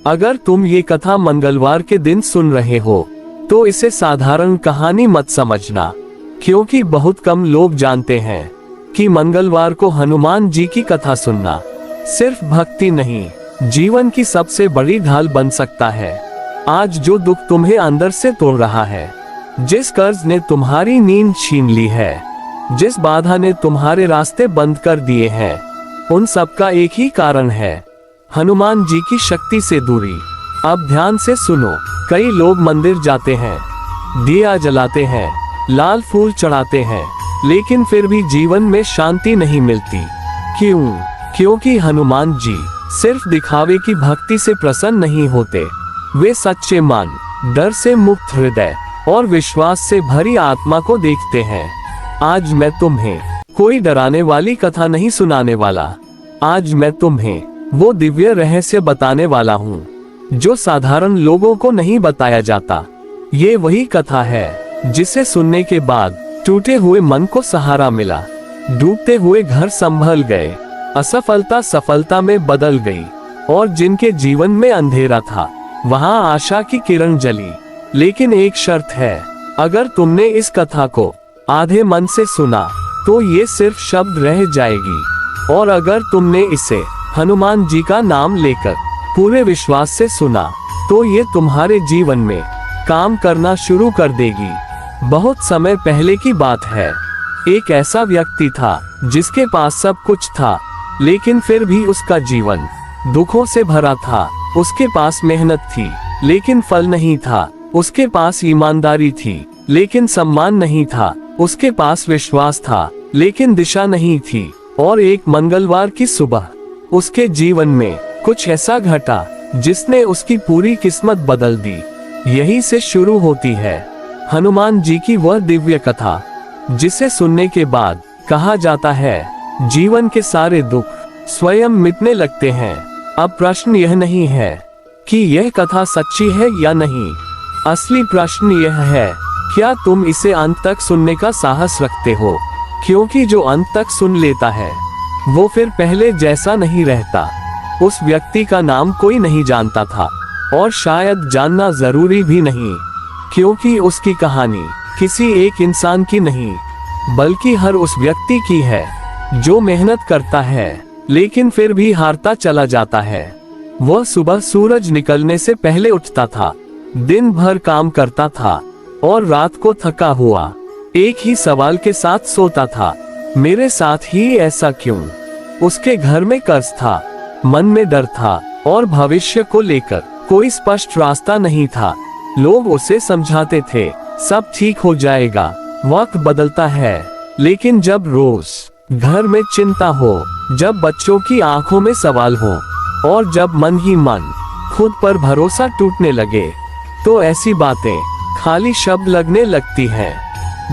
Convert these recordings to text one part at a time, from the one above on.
अगर तुम ये कथा मंगलवार के दिन सुन रहे हो तो इसे साधारण कहानी मत समझना, क्योंकि बहुत कम लोग जानते हैं कि मंगलवार को हनुमान जी की कथा सुनना सिर्फ भक्ति नहीं, जीवन की सबसे बड़ी ढाल बन सकता है। आज जो दुख तुम्हें अंदर से तोड़ रहा है, जिस कर्ज ने तुम्हारी नींद छीन ली है, जिस बाधा ने तुम्हारे रास्ते बंद कर दिए हैं, उन सब का एक ही कारण है, हनुमान जी की शक्ति से दूरी। अब ध्यान से सुनो। कई लोग मंदिर जाते हैं, दिया जलाते हैं, लाल फूल चढ़ाते हैं, लेकिन फिर भी जीवन में शांति नहीं मिलती। क्यों? क्योंकि हनुमान जी सिर्फ दिखावे की भक्ति से प्रसन्न नहीं होते। वे सच्चे मन, डर से मुक्त हृदय और विश्वास से भरी आत्मा को देखते हैं। आज मैं तुम्हें कोई डराने वाली कथा नहीं सुनाने वाला। आज मैं तुम्हें वो दिव्य रहस्य बताने वाला हूँ जो साधारण लोगों को नहीं बताया जाता। ये वही कथा है जिसे सुनने के बाद टूटे हुए मन को सहारा मिला, डूबते हुए घर संभल गए, असफलता सफलता में बदल गई, और जिनके जीवन में अंधेरा था वहां आशा की किरण जली। लेकिन एक शर्त है, अगर तुमने इस कथा को आधे मन से सुना तो ये सिर्फ शब्द रह जाएगी, और अगर तुमने इसे हनुमान जी का नाम लेकर पूरे विश्वास से सुना तो ये तुम्हारे जीवन में काम करना शुरू कर देगी। बहुत समय पहले की बात है। एक ऐसा व्यक्ति था जिसके पास सब कुछ था, लेकिन फिर भी उसका जीवन दुखों से भरा था। उसके पास मेहनत थी, लेकिन फल नहीं था। उसके पास ईमानदारी थी, लेकिन सम्मान नहीं था। उसके पास विश्वास था, लेकिन दिशा नहीं थी। और एक मंगलवार की सुबह उसके जीवन में कुछ ऐसा घटा जिसने उसकी पूरी किस्मत बदल दी। यही से शुरू होती है हनुमान जी की वह दिव्य कथा, जिसे सुनने के बाद कहा जाता है जीवन के सारे दुख स्वयं मिटने लगते हैं। अब प्रश्न यह नहीं है कि यह कथा सच्ची है या नहीं। असली प्रश्न यह है, क्या तुम इसे अंत तक सुनने का साहस रखते हो? क्योंकि जो अंत तक सुन लेता है वो फिर पहले जैसा नहीं रहता। उस व्यक्ति का नाम कोई नहीं जानता था, और शायद जानना जरूरी भी नहीं, क्योंकि उसकी कहानी किसी एक इंसान की नहीं, बल्कि हर उस व्यक्ति की है जो मेहनत करता है लेकिन फिर भी हारता चला जाता है। वह सुबह सूरज निकलने से पहले उठता था, दिन भर काम करता था, और रात को थका हुआ एक ही सवाल के साथ सोता था, मेरे साथ ही ऐसा क्यों? उसके घर में कर्ज था, मन में डर था, और भविष्य को लेकर कोई स्पष्ट रास्ता नहीं था। लोग उसे समझाते थे, सब ठीक हो जाएगा, वक्त बदलता है। लेकिन जब रोज घर में चिंता हो, जब बच्चों की आंखों में सवाल हो, और जब मन ही मन खुद पर भरोसा टूटने लगे, तो ऐसी बातें खाली शब्द लगने लगती हैं।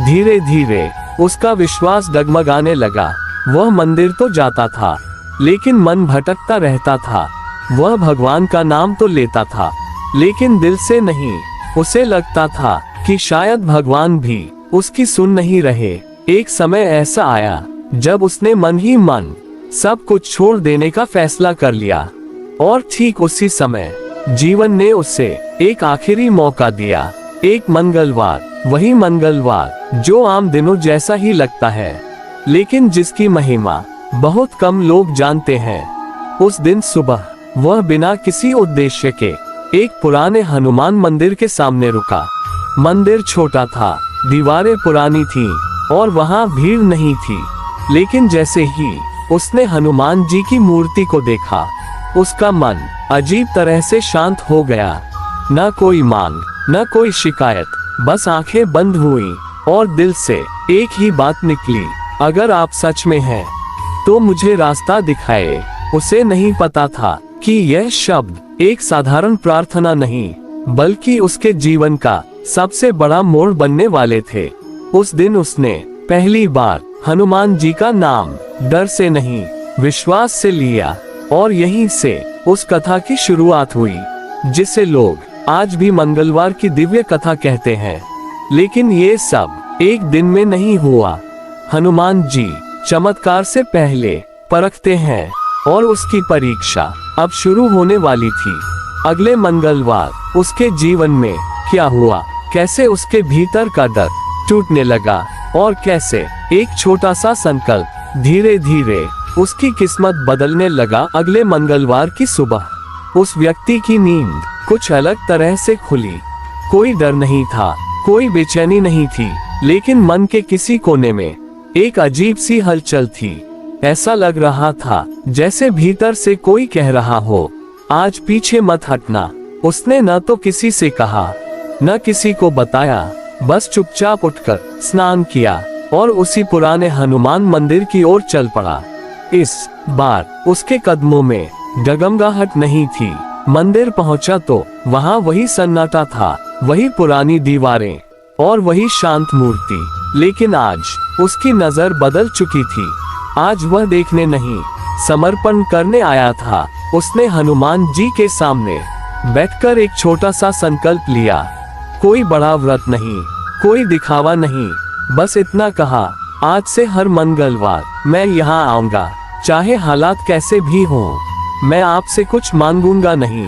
धीरे धीरे उसका विश्वास डगमगाने लगा। वह मंदिर तो जाता था, लेकिन मन भटकता रहता था। वह भगवान का नाम तो लेता था, लेकिन दिल से नहीं। उसे लगता था कि शायद भगवान भी उसकी सुन नहीं रहे। एक समय ऐसा आया जब उसने मन ही मन सब कुछ छोड़ देने का फैसला कर लिया, और ठीक उसी समय जीवन ने उसे एक आखिरी मौका दिया। एक मंगलवार, वही मंगलवार जो आम दिनों जैसा ही लगता है, लेकिन जिसकी महिमा बहुत कम लोग जानते हैं। उस दिन सुबह वह बिना किसी उद्देश्य के एक पुराने हनुमान मंदिर के सामने रुका। मंदिर छोटा था, दीवारें पुरानी थीं, और वहां भीड़ नहीं थी। लेकिन जैसे ही उसने हनुमान जी की मूर्ति को देखा, उसका मन अजीब तरह से शांत हो गया। न कोई मांग, न कोई शिकायत, बस आंखें बंद हुई, और दिल से एक ही बात निकली, अगर आप सच में हैं तो मुझे रास्ता दिखाए। उसे नहीं पता था कि यह शब्द एक साधारण प्रार्थना नहीं, बल्कि उसके जीवन का सबसे बड़ा मोड़ बनने वाले थे। उस दिन उसने पहली बार हनुमान जी का नाम डर से नहीं, विश्वास से लिया, और यहीं से उस कथा की शुरुआत हुई, जिसे लोग आज भी मंगलवार की दिव्य कथा कहते हैं। लेकिन ये सब एक दिन में नहीं हुआ। हनुमान जी चमत्कार से पहले परखते हैं, और उसकी परीक्षा अब शुरू होने वाली थी। अगले मंगलवार उसके जीवन में क्या हुआ, कैसे उसके भीतर का डर टूटने लगा और कैसे एक छोटा सा संकल्प धीरे धीरे उसकी किस्मत बदलने लगा। अगले मंगलवार की सुबह उस व्यक्ति की नींद कुछ अलग तरह से खुली। कोई डर नहीं था, कोई बेचैनी नहीं थी, लेकिन मन के किसी कोने में एक अजीब सी हलचल थी। ऐसा लग रहा था जैसे भीतर से कोई कह रहा हो, आज पीछे मत हटना। उसने न तो किसी से कहा, न किसी को बताया, बस चुपचाप उठकर स्नान किया और उसी पुराने हनुमान मंदिर की ओर चल पड़ा। इस बार उसके कदमों में डगमगाहट नहीं थी। मंदिर पहुंचा तो वहां वही सन्नाटा था, वही पुरानी दीवारें और वही शांत मूर्ति। लेकिन आज उसकी नजर बदल चुकी थी। आज वह देखने नहीं, समर्पण करने आया था। उसने हनुमान जी के सामने बैठकर एक छोटा सा संकल्प लिया। कोई बड़ा व्रत नहीं, कोई दिखावा नहीं, बस इतना कहा, आज से हर मंगलवार मैं यहाँ आऊंगा, चाहे हालात कैसे भी हों। मैं आपसे कुछ मांगूंगा नहीं,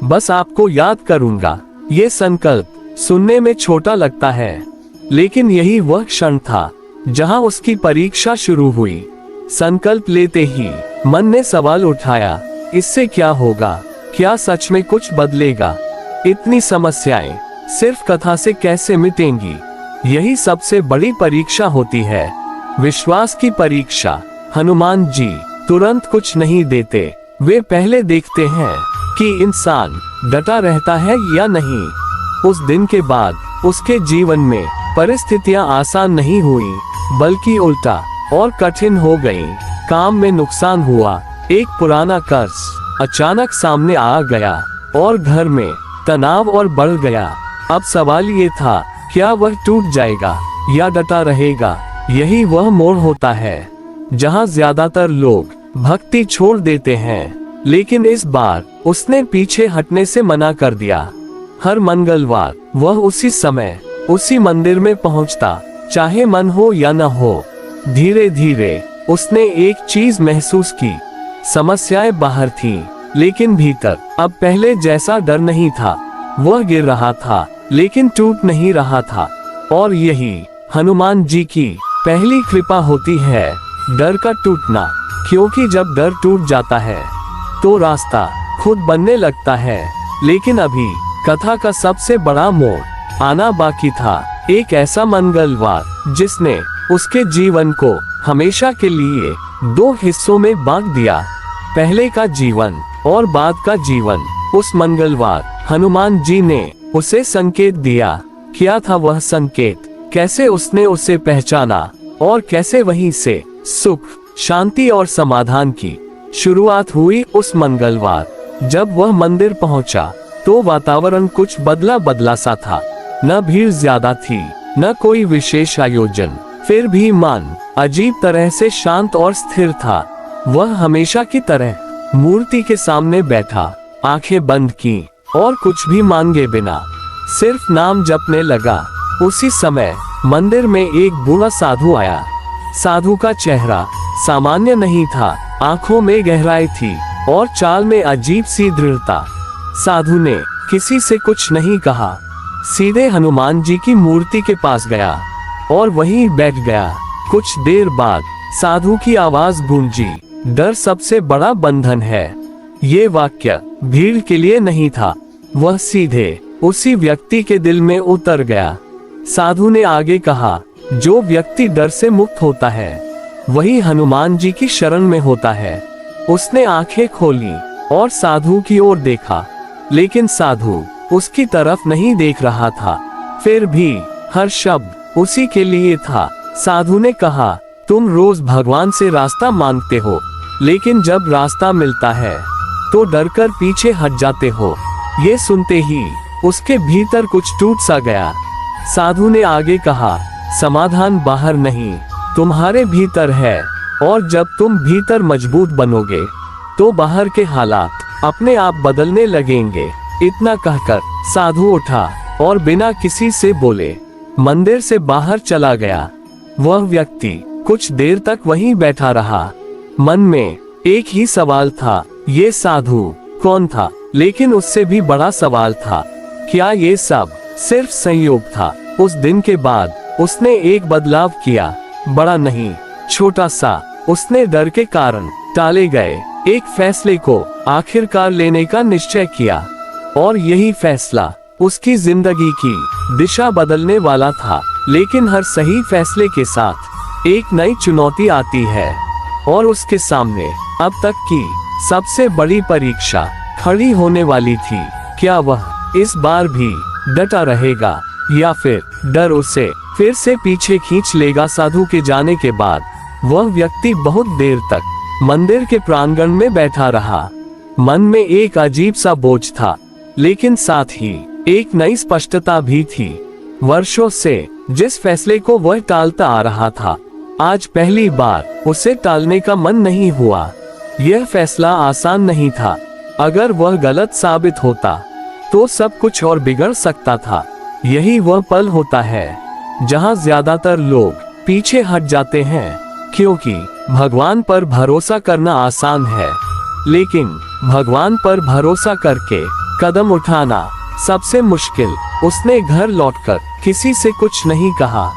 बस आपको याद करूंगा। ये संकल्प सुनने में छोटा लगता है, लेकिन यही वह क्षण था जहां उसकी परीक्षा शुरू हुई। संकल्प लेते ही मन ने सवाल उठाया, इससे क्या होगा? क्या सच में कुछ बदलेगा? इतनी समस्याएं सिर्फ कथा से कैसे मिटेंगी? यही सबसे बड़ी परीक्षा होती है, विश्वास की परीक्षा। हनुमान जी तुरंत कुछ नहीं देते, वे पहले देखते हैं कि इंसान डटा रहता है या नहीं। उस दिन के बाद उसके जीवन में परिस्थितियां आसान नहीं हुई, बल्कि उल्टा और कठिन हो गई। काम में नुकसान हुआ, एक पुराना कर्ज अचानक सामने आ गया और घर में तनाव और बढ़ गया। अब सवाल ये था, क्या वह टूट जाएगा या डटा रहेगा? यही वह मोड़ होता है जहां ज्यादातर लोग भक्ति छोड़ देते हैं, लेकिन इस बार उसने पीछे हटने से मना कर दिया। हर मंगलवार वह उसी समय उसी मंदिर में पहुंचता, चाहे मन हो या न हो। धीरे धीरे उसने एक चीज महसूस की, समस्याएं बाहर थीं, लेकिन भीतर अब पहले जैसा डर नहीं था। वह गिर रहा था, लेकिन टूट नहीं रहा था। और यही हनुमान जी की पहली कृपा होती है, डर का टूटना। क्योंकि जब डर टूट जाता है तो रास्ता खुद बनने लगता है। लेकिन अभी कथा का सबसे बड़ा मोड़ आना बाकी था। एक ऐसा मंगलवार जिसने उसके जीवन को हमेशा के लिए दो हिस्सों में बांट दिया, पहले का जीवन और बाद का जीवन। उस मंगलवार हनुमान जी ने उसे संकेत दिया। क्या था वह संकेत? कैसे उसने उसे पहचाना और कैसे वहीं से सुख, शांति और समाधान की शुरुआत हुई? उस मंगलवार जब वह मंदिर पहुंचा तो वातावरण कुछ बदला बदला सा था। न भीड़ ज्यादा थी, न कोई विशेष आयोजन, फिर भी मन अजीब तरह से शांत और स्थिर था। वह हमेशा की तरह मूर्ति के सामने बैठा, आंखें बंद की और कुछ भी मांगे बिना सिर्फ नाम जपने लगा। उसी समय मंदिर में एक बूढ़ा साधु आया। साधु का चेहरा सामान्य नहीं था, आंखों में गहराई थी और चाल में अजीब सी दृढ़ता। साधु ने किसी से कुछ नहीं कहा, सीधे हनुमान जी की मूर्ति के पास गया और वहीं बैठ गया। कुछ देर बाद साधु की आवाज गूंजी, डर सबसे बड़ा बंधन है। ये वाक्य भीड़ के लिए नहीं था, वह सीधे उसी व्यक्ति के दिल में उतर गया। साधु ने आगे कहा, जो व्यक्ति डर से मुक्त होता है वही हनुमान जी की शरण में होता है। उसने आंखें खोली और साधु की ओर देखा, लेकिन साधु उसकी तरफ नहीं देख रहा था। फिर भी हर शब्द उसी के लिए था। साधु ने कहा, तुम रोज भगवान से रास्ता मांगते हो, लेकिन जब रास्ता मिलता है तो डरकर पीछे हट जाते हो। ये सुनते ही उसके भीतर कुछ टूट सा गया। साधु ने आगे कहा, समाधान बाहर नहीं, तुम्हारे भीतर है, और जब तुम भीतर मजबूत बनोगे तो बाहर के हालात अपने आप बदलने लगेंगे। इतना कहकर साधु उठा और बिना किसी से बोले मंदिर से बाहर चला गया। वह व्यक्ति कुछ देर तक वहीं बैठा रहा। मन में एक ही सवाल था, ये साधु कौन था? लेकिन उससे भी बड़ा सवाल था, क्या ये सब सिर्फ संयोग था? उस दिन के बाद उसने एक बदलाव किया, बड़ा नहीं, छोटा सा। उसने डर के कारण टाले गए एक फैसले को आखिरकार लेने का निश्चय किया, और यही फैसला उसकी जिंदगी की दिशा बदलने वाला था। लेकिन हर सही फैसले के साथ एक नई चुनौती आती है, और उसके सामने अब तक की सबसे बड़ी परीक्षा खड़ी होने वाली थी। क्या वह इस बार भी डटा रहेगा, या फिर डर उसे फिर से पीछे खींच लेगा? साधु के जाने के बाद वह व्यक्ति बहुत देर तक मंदिर के प्रांगण में बैठा रहा। मन में एक अजीब सा बोझ था, लेकिन साथ ही एक नई स्पष्टता भी थी। वर्षों से जिस फैसले को वह टालता आ रहा था, आज पहली बार उसे टालने का मन नहीं हुआ। यह फैसला आसान नहीं था। अगर वह गलत साबित होता तो सब कुछ और बिगड़ सकता था। यही वह पल होता है जहां ज्यादातर लोग पीछे हट जाते हैं, क्योंकि भगवान पर भरोसा करना आसान है, लेकिन भगवान पर भरोसा करके कदम उठाना सबसे मुश्किल। उसने घर लौटकर किसी से कुछ नहीं कहा,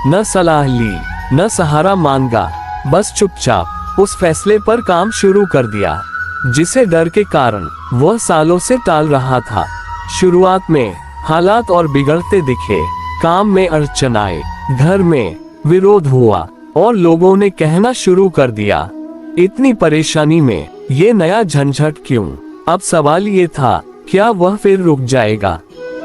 न सलाह ली, न सहारा मांगा, बस चुपचाप उस फैसले पर काम शुरू कर दिया जिसे डर के कारण वह सालों से टाल रहा था। शुरुआत में हालात और बिगड़ते दिखे, काम में अड़चन आए, घर में विरोध हुआ, और लोगों ने कहना शुरू कर दिया, इतनी परेशानी में ये नया झंझट क्यों? अब सवाल ये था, क्या वह फिर रुक जाएगा?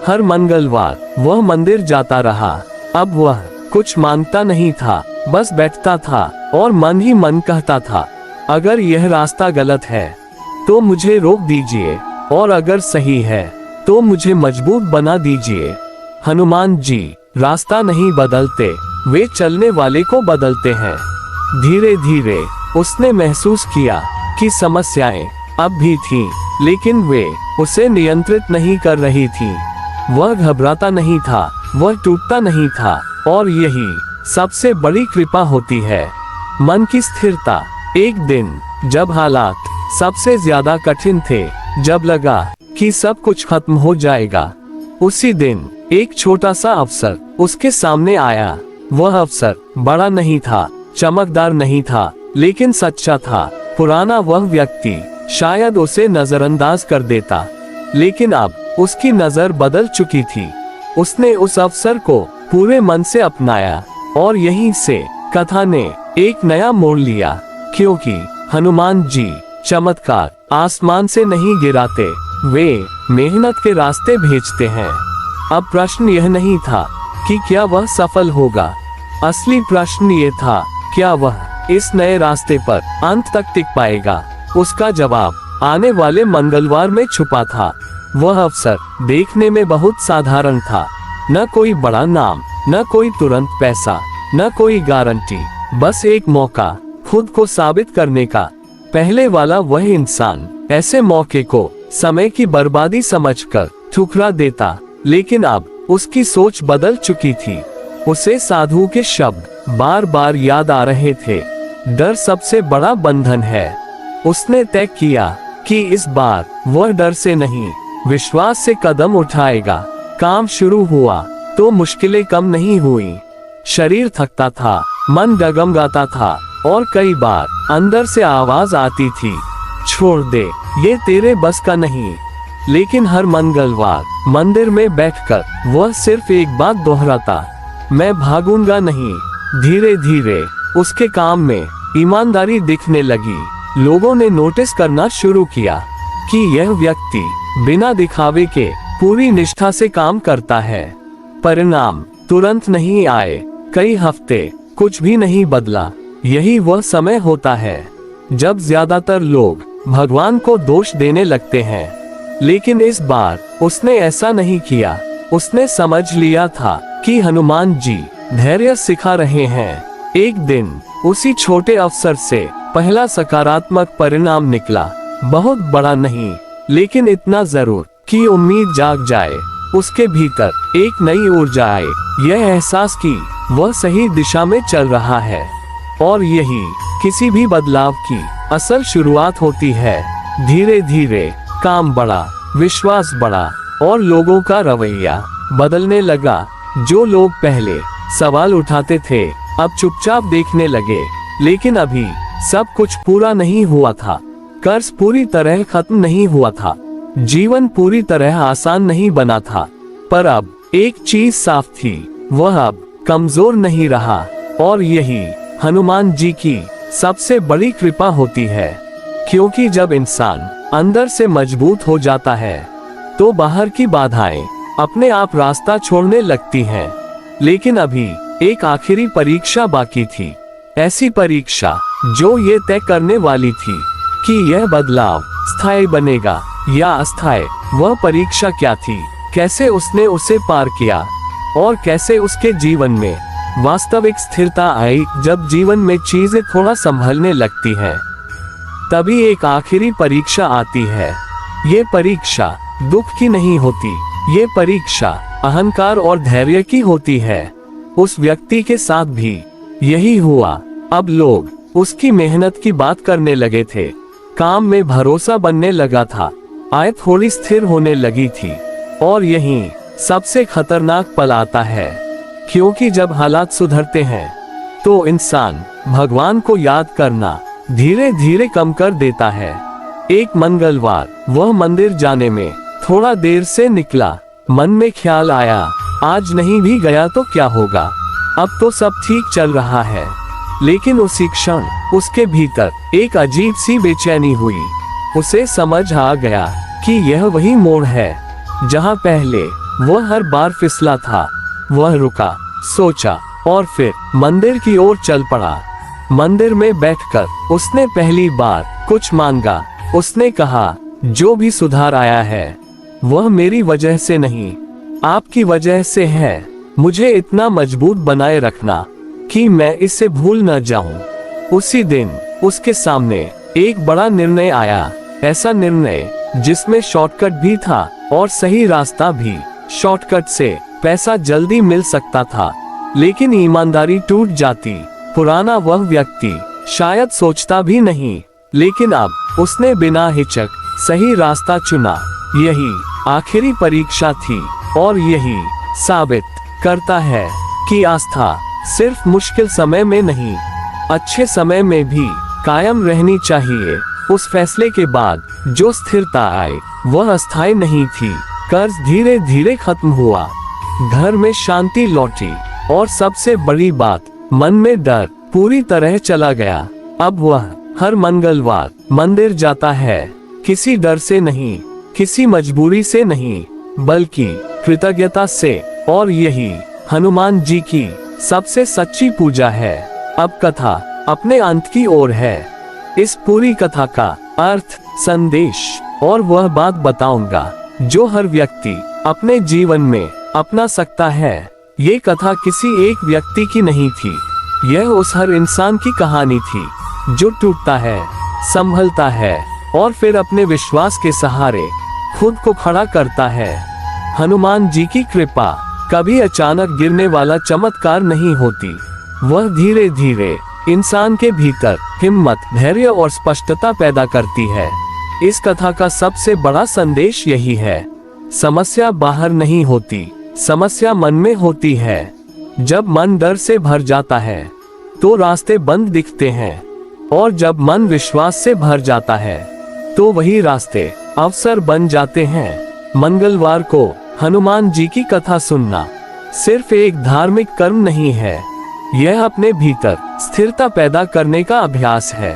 हर मंगलवार वह मंदिर जाता रहा। अब वह कुछ मांगता नहीं था, बस बैठता था और मन ही मन कहता था, अगर यह रास्ता गलत है तो मुझे रोक दीजिए, और अगर सही है तो मुझे मजबूत बना दीजिए। हनुमान जी रास्ता नहीं बदलते, वे चलने वाले को बदलते हैं। धीरे धीरे उसने महसूस किया कि समस्याएं अब भी थीं, लेकिन वे उसे नियंत्रित नहीं कर रही थीं। वह घबराता नहीं था, वह टूटता नहीं था, और यही सबसे बड़ी कृपा होती है, मन की स्थिरता। एक दिन जब हालात सबसे ज्यादा कठिन थे, जब लगा कि सब कुछ खत्म हो जाएगा, उसी दिन एक छोटा सा अवसर उसके सामने आया। वह अवसर बड़ा नहीं था, चमकदार नहीं था, लेकिन सच्चा था। पुराना वह व्यक्ति शायद उसे नजरअंदाज कर देता, लेकिन अब उसकी नजर बदल चुकी थी। उसने उस अवसर को पूरे मन से अपनाया, और यहीं से कथा ने एक नया मोड़ लिया, क्योंकि हनुमान जी चमत्कार आसमान से नहीं गिराते, वे मेहनत के रास्ते भेजते हैं। अब प्रश्न यह नहीं था कि क्या वह सफल होगा, असली प्रश्न ये था, क्या वह इस नए रास्ते पर अंत तक टिक पाएगा? उसका जवाब आने वाले मंगलवार में छुपा था। वह अवसर देखने में बहुत साधारण था, न कोई बड़ा नाम, न कोई तुरंत पैसा, न कोई गारंटी, बस एक मौका खुद को साबित करने का। पहले वाला वह इंसान ऐसे मौके को समय की बर्बादी समझकर ठुकरा देता, लेकिन अब उसकी सोच बदल चुकी थी। उसे साधु के शब्द बार बार याद आ रहे थे, डर सबसे बड़ा बंधन है। उसने तय किया कि इस बार वह डर से नहीं, विश्वास से कदम उठाएगा। काम शुरू हुआ तो मुश्किलें कम नहीं हुई। शरीर थकता था, मन डगमगाता था, और कई बार अंदर से आवाज आती थी, छोड़ दे, ये तेरे बस का नहीं। लेकिन हर मंगलवार मंदिर में बैठकर वह सिर्फ एक बात दोहराता, मैं भागूंगा नहीं। धीरे धीरे उसके काम में ईमानदारी दिखने लगी। लोगों ने नोटिस करना शुरू किया कि यह व्यक्ति बिना दिखावे के पूरी निष्ठा से काम करता है। परिणाम तुरंत नहीं आए, कई हफ्ते कुछ भी नहीं बदला। यही वह समय होता है जब ज्यादातर लोग भगवान को दोष देने लगते हैं, लेकिन इस बार उसने ऐसा नहीं किया। उसने समझ लिया था कि हनुमान जी धैर्य सिखा रहे हैं। एक दिन उसी छोटे अवसर से पहला सकारात्मक परिणाम निकला, बहुत बड़ा नहीं, लेकिन इतना जरूर कि उम्मीद जाग जाए। उसके भीतर एक नई ऊर्जा आए, यह एहसास कि वह सही दिशा में चल रहा है, और यही किसी भी बदलाव की असल शुरुआत होती है। धीरे धीरे काम बढ़ा, विश्वास बढ़ा और लोगों का रवैया बदलने लगा। जो लोग पहले सवाल उठाते थे अब चुपचाप देखने लगे। लेकिन अभी सब कुछ पूरा नहीं हुआ था। कर्ज पूरी तरह खत्म नहीं हुआ था, जीवन पूरी तरह आसान नहीं बना था। पर अब एक चीज साफ थी, वह अब कमजोर नहीं रहा। और यही हनुमान जी की सबसे बड़ी कृपा होती है। क्योंकि जब इंसान अंदर से मजबूत हो जाता है तो बाहर की बाधाएं अपने आप रास्ता छोड़ने लगती हैं। लेकिन अभी एक आखिरी परीक्षा बाकी थी, ऐसी परीक्षा जो ये तय करने वाली थी कि यह बदलाव स्थायी बनेगा या अस्थायी। वह परीक्षा क्या थी, कैसे उसने उसे पार किया और कैसे उसके जीवन में वास्तविक स्थिरता आई। जब जीवन में चीजें थोड़ा संभलने लगती हैं, तभी एक आखिरी परीक्षा आती है। ये परीक्षा दुख की नहीं होती, ये परीक्षा अहंकार और धैर्य की होती है। उस व्यक्ति के साथ भी यही हुआ। अब लोग उसकी मेहनत की बात करने लगे थे, काम में भरोसा बनने लगा था, आय थोड़ी स्थिर होने लगी थी। और यही सबसे खतरनाक पल आता है, क्योंकि जब हालात सुधरते हैं तो इंसान भगवान को याद करना धीरे धीरे कम कर देता है। एक मंगलवार वह मंदिर जाने में थोड़ा देर से निकला। मन में ख्याल आया, आज नहीं भी गया तो क्या होगा, अब तो सब ठीक चल रहा है। लेकिन उसी क्षण उसके भीतर एक अजीब सी बेचैनी हुई। उसे समझ आ गया कि यह वही मोड़ है जहां पहले वह हर बार फिसला था। वह रुका, सोचा और फिर मंदिर की ओर चल पड़ा। मंदिर में बैठकर उसने पहली बार कुछ मांगा। उसने कहा, जो भी सुधार आया है वह मेरी वजह से नहीं, आपकी वजह से है। मुझे इतना मजबूत बनाए रखना कि मैं इसे भूल न जाऊं। उसी दिन उसके सामने एक बड़ा निर्णय आया, ऐसा निर्णय जिसमें शॉर्टकट भी था और सही रास्ता भी। शॉर्टकट से पैसा जल्दी मिल सकता था, लेकिन ईमानदारी टूट जाती। पुराना वह व्यक्ति शायद सोचता भी नहीं, लेकिन अब उसने बिना हिचक सही रास्ता चुना। यही आखिरी परीक्षा थी और यही साबित करता है कि आस्था सिर्फ मुश्किल समय में नहीं, अच्छे समय में भी कायम रहनी चाहिए। उस फैसले के बाद जो स्थिरता आई वह अस्थायी नहीं थी। कर्ज धीरे धीरे खत्म हुआ, घर में शांति लौटी और सबसे बड़ी बात, मन में डर पूरी तरह चला गया। अब वह हर मंगलवार मंदिर जाता है, किसी डर से नहीं, किसी मजबूरी से नहीं, बल्कि कृतज्ञता से। और यही हनुमान जी की सबसे सच्ची पूजा है। अब कथा अपने अंत की ओर है। इस पूरी कथा का अर्थ, संदेश और वह बात बताऊंगा जो हर व्यक्ति अपने जीवन में अपना सकता है। ये कथा किसी एक व्यक्ति की नहीं थी, यह उस हर इंसान की कहानी थी जो टूटता है, संभलता है और फिर अपने विश्वास के सहारे खुद को खड़ा करता है। हनुमान जी की कृपा कभी अचानक गिरने वाला चमत्कार नहीं होती, वह धीरे धीरे इंसान के भीतर हिम्मत, धैर्य और स्पष्टता पैदा करती है। इस कथा का सबसे बड़ा संदेश यही है, समस्या बाहर नहीं होती, समस्या मन में होती है। जब मन डर से भर जाता है तो रास्ते बंद दिखते हैं, और जब मन विश्वास से भर जाता है तो वही रास्ते अवसर बन जाते हैं। मंगलवार को हनुमान जी की कथा सुनना सिर्फ एक धार्मिक कर्म नहीं है, यह अपने भीतर स्थिरता पैदा करने का अभ्यास है।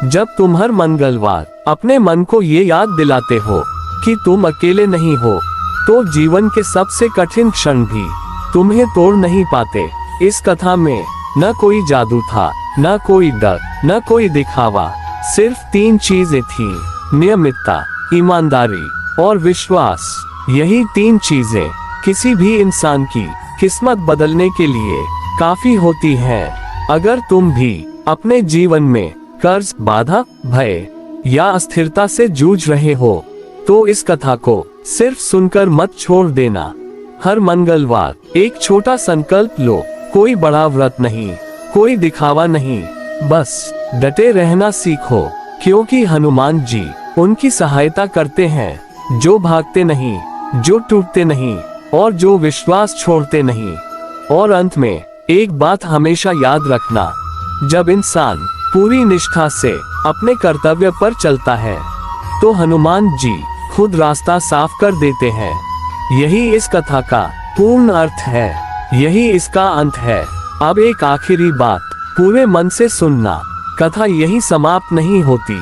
जब तुम हर मंगलवार अपने मन को ये याद दिलाते हो कि तुम अकेले नहीं हो, तो जीवन के सबसे कठिन क्षण भी तुम्हें तोड़ नहीं पाते। इस कथा में न कोई जादू था, न कोई डर, न कोई दिखावा, सिर्फ 3 चीजें थी, नियमितता, ईमानदारी और विश्वास। यही 3 चीजें किसी भी इंसान की किस्मत बदलने के लिए काफी होती हैं। अगर तुम भी अपने जीवन में कर्ज, बाधा, भय या अस्थिरता से जूझ रहे हो तो इस कथा को सिर्फ सुनकर मत छोड़ देना। हर मंगलवार एक छोटा संकल्प लो, कोई बड़ा व्रत नहीं, कोई दिखावा नहीं, बस डटे रहना सीखो, क्योंकि हनुमान जी उनकी सहायता करते हैं जो भागते नहीं, जो टूटते नहीं और जो विश्वास छोड़ते नहीं। और अंत में एक बात हमेशा याद रखना, जब इंसान पूरी निष्ठा से अपने कर्तव्य पर चलता है तो हनुमान जी खुद रास्ता साफ कर देते हैं। यही इस कथा का पूर्ण अर्थ है, यही इसका अंत है। अब एक आखिरी बात, पूरे मन से सुनना। कथा यही समाप्त नहीं होती।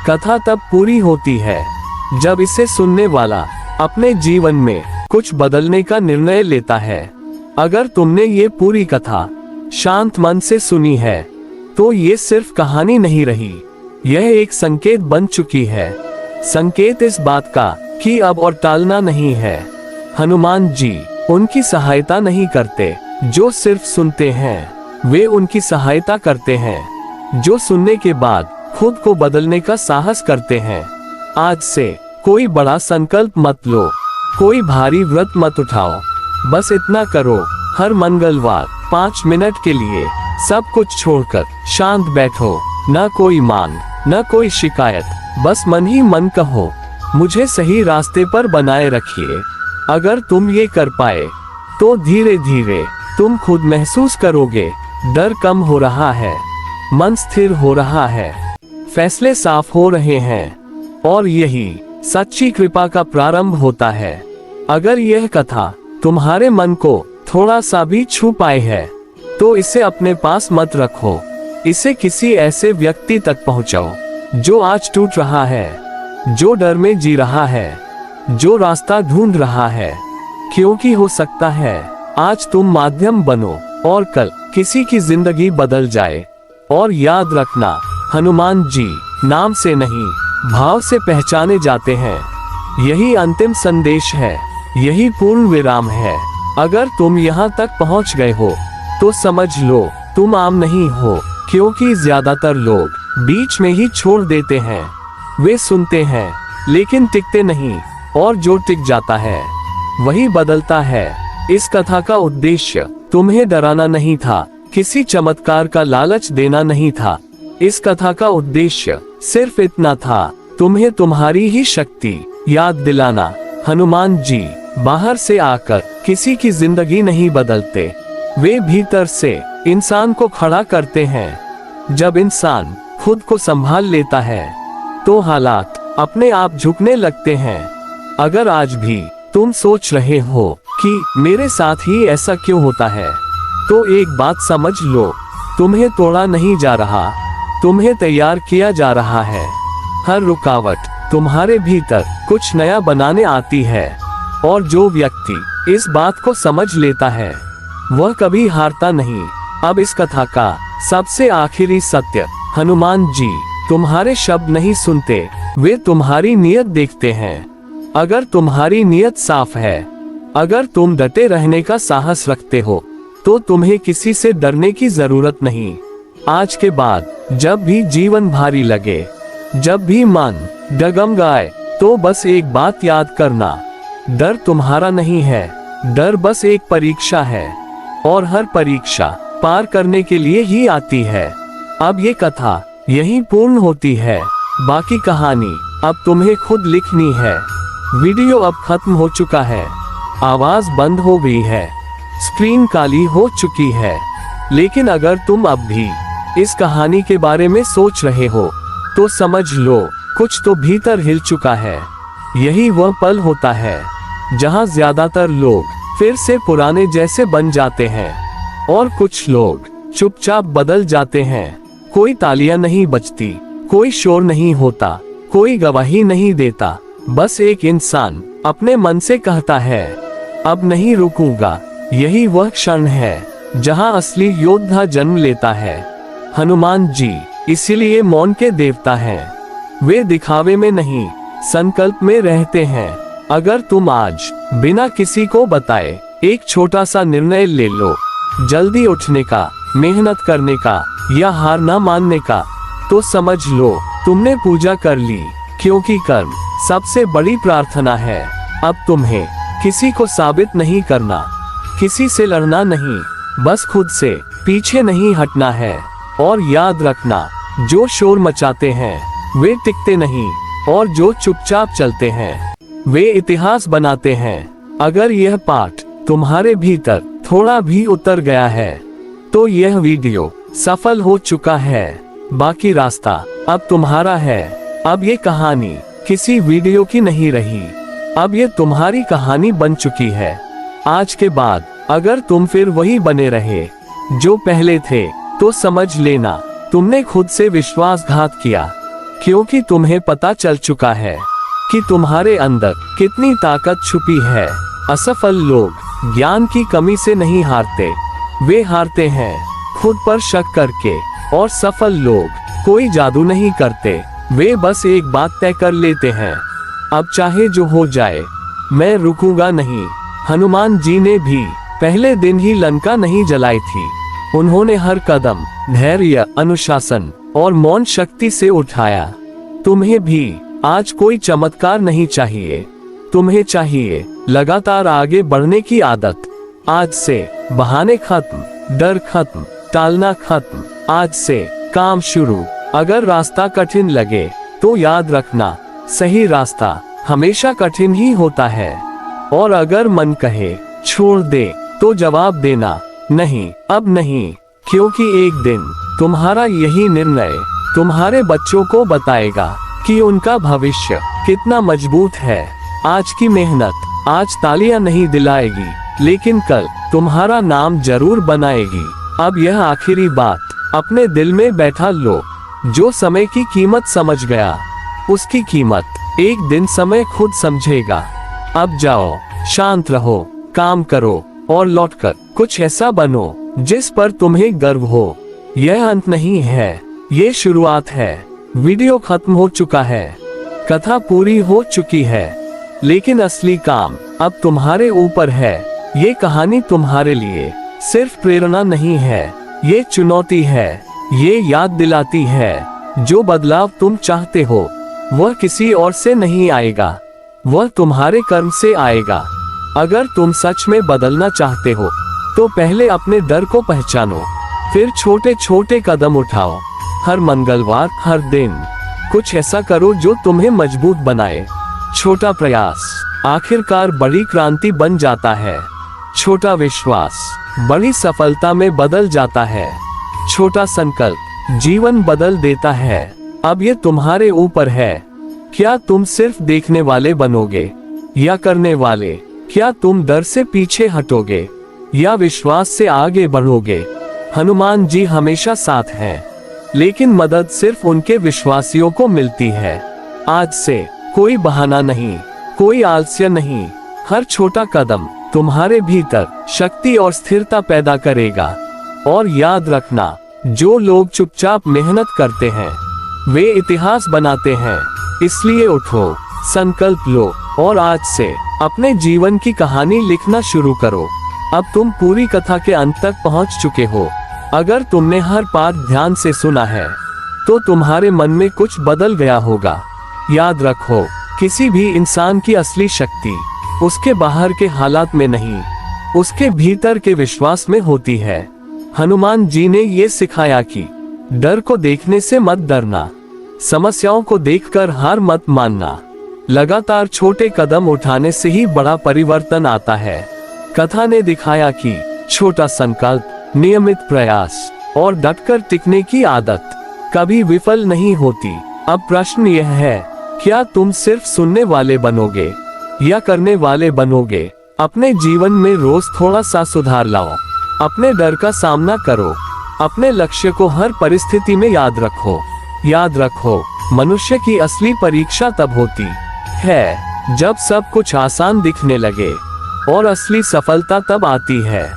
कथा तब पूरी होती है जब इसे सुनने वाला अपने जीवन में कुछ बदलने का निर्णय लेता है। अगर तुमने ये पूरी कथा शांत मन से सुनी है तो ये सिर्फ कहानी नहीं रही, यह एक संकेत बन चुकी है। संकेत इस बात का कि अब और टालना नहीं है। हनुमान जी उनकी सहायता नहीं करते जो सिर्फ सुनते हैं, वे उनकी सहायता करते हैं जो सुनने के बाद खुद को बदलने का साहस करते हैं। आज से कोई बड़ा संकल्प मत लो, कोई भारी व्रत मत उठाओ, बस इतना करो, हर मंगलवार 5 मिनट के लिए सब कुछ छोड़कर शांत बैठो। न कोई मांग, न कोई शिकायत, बस मन ही मन कहो, मुझे सही रास्ते पर बनाए रखिए। अगर तुम ये कर पाए तो धीरे धीरे तुम खुद महसूस करोगे, डर कम हो रहा है, मन स्थिर हो रहा है, फैसले साफ हो रहे हैं और यही सच्ची कृपा का प्रारंभ होता है। अगर यह कथा तुम्हारे मन को थोड़ा सा भी छू पाए है तो इसे अपने पास मत रखो, इसे किसी ऐसे व्यक्ति तक पहुंचाओ जो आज टूट रहा है, जो डर में जी रहा है, जो रास्ता ढूंढ रहा है। क्योंकि हो सकता है आज तुम माध्यम बनो और कल किसी की जिंदगी बदल जाए। और याद रखना, हनुमान जी नाम से नहीं भाव से पहचाने जाते हैं। यही अंतिम संदेश है, यही पूर्ण विराम है। अगर तुम यहाँ तक पहुँच गए हो तो समझ लो तुम आम नहीं हो, क्योंकि ज्यादातर लोग बीच में ही छोड़ देते हैं। वे सुनते हैं लेकिन टिकते नहीं, और जो टिक जाता है वही बदलता है। इस कथा का उद्देश्य तुम्हें डराना नहीं था, किसी चमत्कार का लालच देना नहीं था। इस कथा का उद्देश्य सिर्फ इतना था, तुम्हें तुम्हारी ही शक्ति याद दिलाना। हनुमान जी बाहर से आकर किसी की जिंदगी नहीं बदलते, वे भीतर से इंसान को खड़ा करते हैं। जब इंसान खुद को संभाल लेता है तो हालात अपने आप झुकने लगते हैं। अगर आज भी तुम सोच रहे हो कि मेरे साथ ही ऐसा क्यों होता है, तो एक बात समझ लो, तुम्हें तोड़ा नहीं जा रहा, तुम्हें तैयार किया जा रहा है। हर रुकावट तुम्हारे भीतर कुछ नया बनाने आती है, और जो व्यक्ति इस बात को समझ लेता है वह कभी हारता नहीं। अब इस कथा का सबसे आखिरी सत्य, हनुमान जी तुम्हारे शब्द नहीं सुनते, वे तुम्हारी नियत देखते हैं। अगर तुम्हारी नियत साफ है, अगर तुम डटे रहने का साहस रखते हो, तो तुम्हें किसी से डरने की जरूरत नहीं। आज के बाद जब भी जीवन भारी लगे, जब भी मन डगमगाए, तो बस एक बात याद करना, डर तुम्हारा नहीं है, डर बस एक परीक्षा है, और हर परीक्षा पार करने के लिए ही आती है। अब ये कथा यहीं पूर्ण होती है, बाकी कहानी अब तुम्हें खुद लिखनी है। वीडियो अब खत्म हो चुका है, आवाज बंद हो गई है, स्क्रीन काली हो चुकी है, लेकिन अगर तुम अब भी इस कहानी के बारे में सोच रहे हो तो समझ लो कुछ तो भीतर हिल चुका है। यही वह पल होता है जहां ज्यादातर लोग फिर से पुराने जैसे बन जाते हैं और कुछ लोग चुपचाप बदल जाते हैं। कोई तालियां नहीं बजती, कोई शोर नहीं होता, कोई गवाही नहीं देता, बस एक इंसान अपने मन से कहता है, अब नहीं रुकूंगा। यही वह क्षण है जहां असली योद्धा जन्म लेता है। हनुमान जी इसीलिए मौन के देवता हैं। वे दिखावे में नहीं, संकल्प में रहते हैं। अगर तुम आज बिना किसी को बताए एक छोटा सा निर्णय ले लो, जल्दी उठने का, मेहनत करने का या हार ना मानने का, तो समझ लो तुमने पूजा कर ली, क्योंकि कर्म सबसे बड़ी प्रार्थना है। अब तुम्हें किसी को साबित नहीं करना, किसी से लड़ना नहीं, बस खुद से पीछे नहीं हटना है। और याद रखना, जो शोर मचाते हैं वे टिकते नहीं, और जो चुपचाप चलते हैं वे इतिहास बनाते हैं। अगर यह पाठ तुम्हारे भीतर थोड़ा भी उतर गया है तो यह वीडियो सफल हो चुका है। बाकी रास्ता अब तुम्हारा है। अब ये कहानी किसी वीडियो की नहीं रही, अब ये तुम्हारी कहानी बन चुकी है। आज के बाद अगर तुम फिर वही बने रहे जो पहले थे तो समझ लेना तुमने खुद से विश्वासघात किया, क्योंकि तुम्हें पता चल चुका है कि तुम्हारे अंदर कितनी ताकत छुपी है। असफल लोग ज्ञान की कमी से नहीं हारते, वे हारते हैं खुद पर शक करके। और सफल लोग कोई जादू नहीं करते, वे बस एक बात तय कर लेते हैं, अब चाहे जो हो जाए मैं रुकूंगा नहीं। हनुमान जी ने भी पहले दिन ही लंका नहीं जलाई थी। उन्होंने हर कदम धैर्य, अनुशासन और मौन शक्ति से उठाया। तुम्हें भी आज कोई चमत्कार नहीं चाहिए, तुम्हें चाहिए लगातार आगे बढ़ने की आदत। आज से बहाने खत्म, डर खत्म, टालना खत्म। आज से काम शुरू। अगर रास्ता कठिन लगे तो याद रखना, सही रास्ता हमेशा कठिन ही होता है। और अगर मन कहे छोड़ दे तो जवाब देना नहीं, अब नहीं, क्योंकि एक दिन तुम्हारा यही निर्णय तुम्हारे बच्चों को बताएगा कि उनका भविष्य कितना मजबूत है। आज की मेहनत आज तालियां नहीं दिलाएगी, लेकिन कल तुम्हारा नाम जरूर बनाएगी। अब यह आखिरी बात अपने दिल में बैठा लो, जो समय की कीमत समझ गया उसकी कीमत एक दिन समय खुद समझेगा। अब जाओ, शांत रहो, काम करो और लौटकर कुछ ऐसा बनो जिस पर तुम्हें गर्व हो। यह अंत नहीं है, ये शुरुआत है। वीडियो खत्म हो चुका है, कथा पूरी हो चुकी है, लेकिन असली काम अब तुम्हारे ऊपर है। ये कहानी तुम्हारे लिए सिर्फ प्रेरणा नहीं है, ये चुनौती है। ये याद दिलाती है जो बदलाव तुम चाहते हो वह किसी और से नहीं आएगा, वह तुम्हारे कर्म से आएगा। अगर तुम सच में बदलना चाहते हो तो पहले अपने डर को पहचानो, फिर छोटे छोटे कदम उठाओ। हर मंगलवार, हर दिन कुछ ऐसा करो जो तुम्हें मजबूत बनाए। छोटा प्रयास आखिरकार बड़ी क्रांति बन जाता है। छोटा विश्वास बड़ी सफलता में बदल जाता है। छोटा संकल्प जीवन बदल देता है। अब ये तुम्हारे ऊपर है, क्या तुम सिर्फ देखने वाले बनोगे या करने वाले? क्या तुम डर से पीछे हटोगे या विश्वास से आगे बढ़ोगे? हनुमान जी हमेशा साथ हैं, लेकिन मदद सिर्फ उनके विश्वासियों को मिलती है। आज से कोई बहाना नहीं, कोई आलस्य नहीं। हर छोटा कदम तुम्हारे भीतर शक्ति और स्थिरता पैदा करेगा। और याद रखना, जो लोग चुपचाप मेहनत करते हैं वे इतिहास बनाते हैं। इसलिए उठो, संकल्प लो और आज से अपने जीवन की कहानी लिखना शुरू करो। अब तुम पूरी कथा के अंत तक पहुंच चुके हो। अगर तुमने हर पाठ ध्यान से सुना है तो तुम्हारे मन में कुछ बदल गया होगा। याद रखो, किसी भी इंसान की असली शक्ति उसके बाहर के हालात में नहीं, उसके भीतर के विश्वास में होती है। हनुमान जी ने ये सिखाया कि डर को देखने से मत डरना, समस्याओं को देखकर हार मत मानना। लगातार छोटे कदम उठाने से ही बड़ा परिवर्तन आता है। कथा ने दिखाया कि छोटा संकल्प, नियमित प्रयास और डटकर टिकने की आदत कभी विफल नहीं होती। अब प्रश्न यह है, क्या तुम सिर्फ सुनने वाले बनोगे या करने वाले बनोगे? अपने जीवन में रोज थोड़ा सा सुधार लाओ, अपने डर का सामना करो, अपने लक्ष्य को हर परिस्थिति में याद रखो। याद रखो, मनुष्य की असली परीक्षा तब होती है जब सब कुछ आसान दिखने लगे, और असली सफलता तब आती है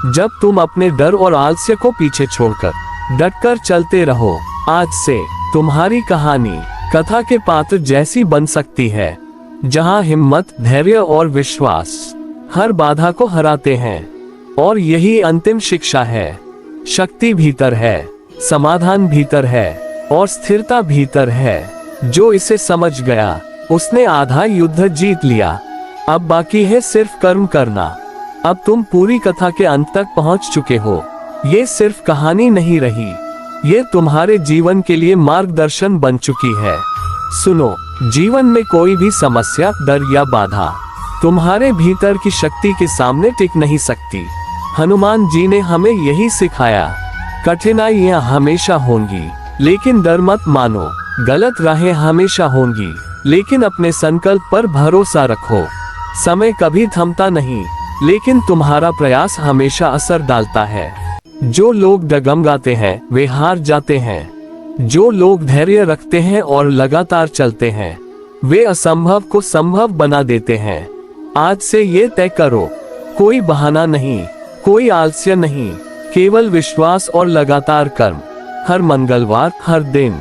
जब तुम अपने डर और आलस्य को पीछे छोड़कर डटकर चलते रहो। आज से तुम्हारी कहानी कथा के पात्र जैसी बन सकती है, जहां हिम्मत, धैर्य और विश्वास हर बाधा को हराते हैं। और यही अंतिम शिक्षा है। शक्ति भीतर है, समाधान भीतर है और स्थिरता भीतर है। जो इसे समझ गया उसने आधा युद्ध जीत लिया। अब बाकी है सिर्फ कर्म करना। अब तुम पूरी कथा के अंत तक पहुंच चुके हो। ये सिर्फ कहानी नहीं रही, ये तुम्हारे जीवन के लिए मार्गदर्शन बन चुकी है। सुनो, जीवन में कोई भी समस्या, डर या बाधा तुम्हारे भीतर की शक्ति के सामने टिक नहीं सकती। हनुमान जी ने हमें यही सिखाया। कठिनाइयां हमेशा होंगी, लेकिन डर मत मानो। गलत राहें हमेशा होंगी, लेकिन अपने संकल्प पर भरोसा रखो। समय कभी थमता नहीं, लेकिन तुम्हारा प्रयास हमेशा असर डालता है। जो लोग डगमगाते हैं वे हार जाते हैं। जो लोग धैर्य रखते हैं और लगातार चलते हैं वे असंभव को संभव बना देते हैं। आज से ये तय करो, कोई बहाना नहीं, कोई आलस्य नहीं, केवल विश्वास और लगातार कर्म। हर मंगलवार, हर दिन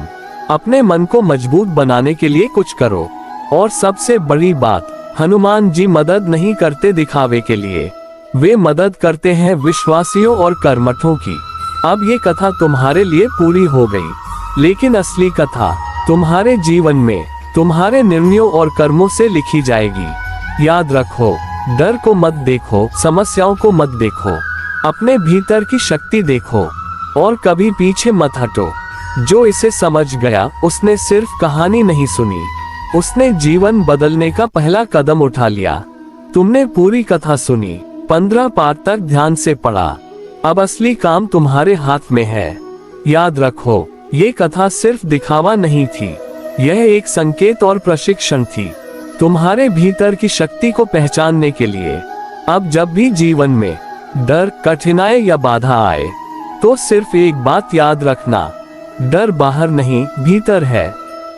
अपने मन को मजबूत बनाने के लिए कुछ करो। और सबसे बड़ी बात, हनुमान जी मदद नहीं करते दिखावे के लिए, वे मदद करते हैं विश्वासियों और कर्मठों की। अब ये कथा तुम्हारे लिए पूरी हो गई, लेकिन असली कथा तुम्हारे जीवन में तुम्हारे निर्णयों और कर्मों से लिखी जाएगी। याद रखो, डर को मत देखो, समस्याओं को मत देखो, अपने भीतर की शक्ति देखो और कभी पीछे मत हटो। जो इसे समझ गया उसने सिर्फ कहानी नहीं सुनी, उसने जीवन बदलने का पहला कदम उठा लिया। तुमने पूरी कथा सुनी, 15 पाठ तक ध्यान से पढ़ा। अब असली काम तुम्हारे हाथ में है। याद रखो, ये कथा सिर्फ दिखावा नहीं थी, यह एक संकेत और प्रशिक्षण थी तुम्हारे भीतर की शक्ति को पहचानने के लिए। अब जब भी जीवन में डर, कठिनाई या बाधा आए तो सिर्फ एक बात याद रखना, डर बाहर नहीं भीतर है,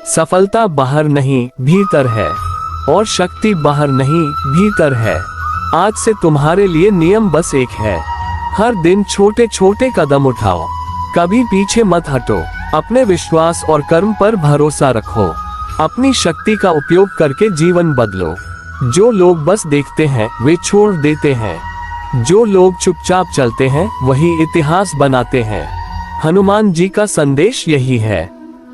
सफलता बाहर नहीं भीतर है, और शक्ति बाहर नहीं भीतर है। आज से तुम्हारे लिए नियम बस एक है, हर दिन छोटे छोटे कदम उठाओ, कभी पीछे मत हटो, अपने विश्वास और कर्म पर भरोसा रखो, अपनी शक्ति का उपयोग करके जीवन बदलो। जो लोग बस देखते हैं वे छोड़ देते हैं, जो लोग चुपचाप चलते हैं वही इतिहास बनाते हैं। हनुमान जी का संदेश यही है,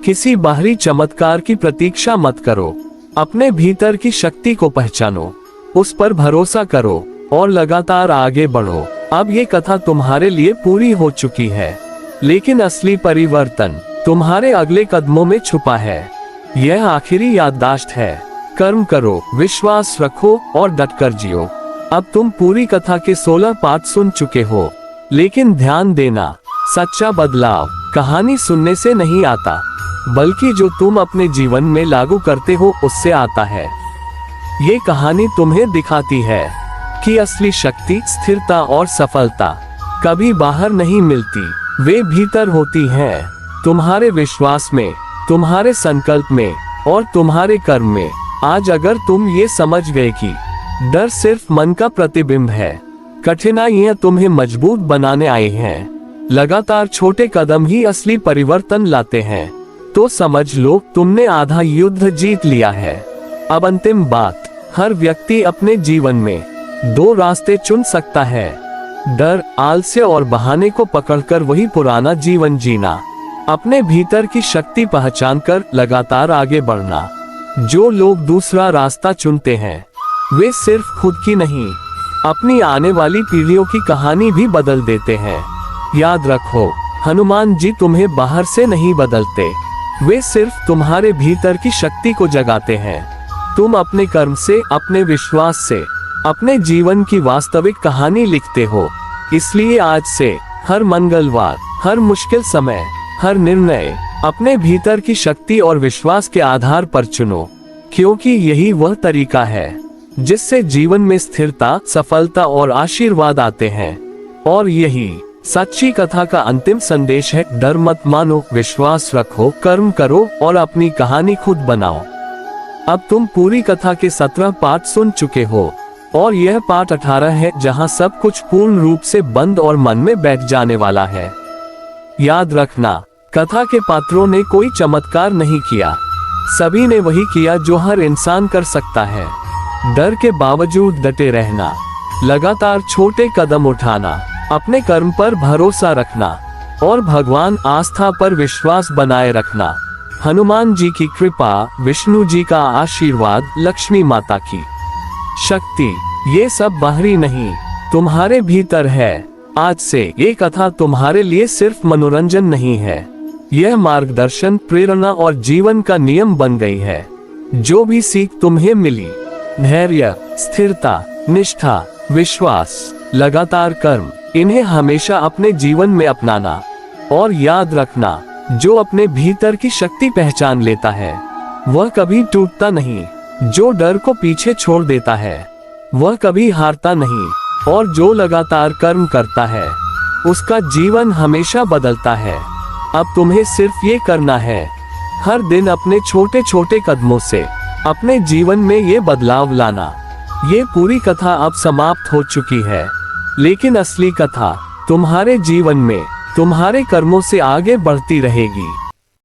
किसी बाहरी चमत्कार की प्रतीक्षा मत करो, अपने भीतर की शक्ति को पहचानो, उस पर भरोसा करो और लगातार आगे बढ़ो। अब ये कथा तुम्हारे लिए पूरी हो चुकी है, लेकिन असली परिवर्तन तुम्हारे अगले कदमों में छुपा है। यह आखिरी याददाश्त है, कर्म करो, विश्वास रखो और डटकर जियो। अब तुम पूरी कथा के 16 पाठ सुन चुके हो, लेकिन ध्यान देना, सच्चा बदलाव कहानी सुनने से नहीं आता, बल्कि जो तुम अपने जीवन में लागू करते हो उससे आता है। ये कहानी तुम्हें दिखाती है कि असली शक्ति, स्थिरता और सफलता कभी बाहर नहीं मिलती, वे भीतर होती हैं, तुम्हारे विश्वास में, तुम्हारे संकल्प में और तुम्हारे कर्म में। आज अगर तुम ये समझ गए कि डर सिर्फ मन का प्रतिबिंब है, कठिनाइयां तुम्हें मजबूत बनाने आई हैं, लगातार छोटे कदम ही असली परिवर्तन लाते हैं, तो समझ लो तुमने आधा युद्ध जीत लिया है। अब अंतिम बात, हर व्यक्ति अपने जीवन में 2 रास्ते चुन सकता है, डर, आलस्य और बहाने को पकड़कर वही पुराना जीवन जीना, अपने भीतर की शक्ति पहचानकर लगातार आगे बढ़ना। जो लोग दूसरा रास्ता चुनते हैं वे सिर्फ खुद की नहीं, अपनी आने वाली पीढ़ियों की कहानी भी बदल देते हैं। याद रखो, हनुमान जी तुम्हें बाहर से नहीं बदलते, वे सिर्फ तुम्हारे भीतर की शक्ति को जगाते हैं। तुम अपने कर्म से, अपने विश्वास से अपने जीवन की वास्तविक कहानी लिखते हो। इसलिए आज से हर मंगलवार, हर मुश्किल समय, हर निर्णय अपने भीतर की शक्ति और विश्वास के आधार पर चुनो, क्योंकि यही वह तरीका है जिससे जीवन में स्थिरता, सफलता और आशीर्वाद आते हैं। और यही सच्ची कथा का अंतिम संदेश है, डर मत मानो, विश्वास रखो, कर्म करो और अपनी कहानी खुद बनाओ। अब तुम पूरी कथा के 17 पाठ सुन चुके हो और यह पाठ 18 है जहां सब कुछ पूर्ण रूप से बंद और मन में बैठ जाने वाला है। याद रखना, कथा के पात्रों ने कोई चमत्कार नहीं किया, सभी ने वही किया जो हर इंसान कर सकता है। डर के बावजूद डटे रहना, लगातार छोटे कदम उठाना, अपने कर्म पर भरोसा रखना और भगवान आस्था पर विश्वास बनाए रखना। हनुमान जी की कृपा, विष्णु जी का आशीर्वाद, लक्ष्मी माता की शक्ति, ये सब बाहरी नहीं, तुम्हारे भीतर है। आज से ये कथा तुम्हारे लिए सिर्फ मनोरंजन नहीं है, यह मार्गदर्शन, प्रेरणा और जीवन का नियम बन गई है। जो भी सीख तुम्हें मिली, धैर्य, स्थिरता, निष्ठा, विश्वास, लगातार कर्म, इन्हें हमेशा अपने जीवन में अपनाना। और याद रखना, जो अपने भीतर की शक्ति पहचान लेता है वह कभी टूटता नहीं। जो डर को पीछे छोड़ देता है वह कभी हारता नहीं। और जो लगातार कर्म करता है उसका जीवन हमेशा बदलता है। अब तुम्हें सिर्फ ये करना है, हर दिन अपने छोटे छोटे कदमों से अपने जीवन में ये बदलाव लाना। ये पूरी कथा अब समाप्त हो चुकी है, लेकिन असली कथा तुम्हारे जीवन में तुम्हारे कर्मों से आगे बढ़ती रहेगी।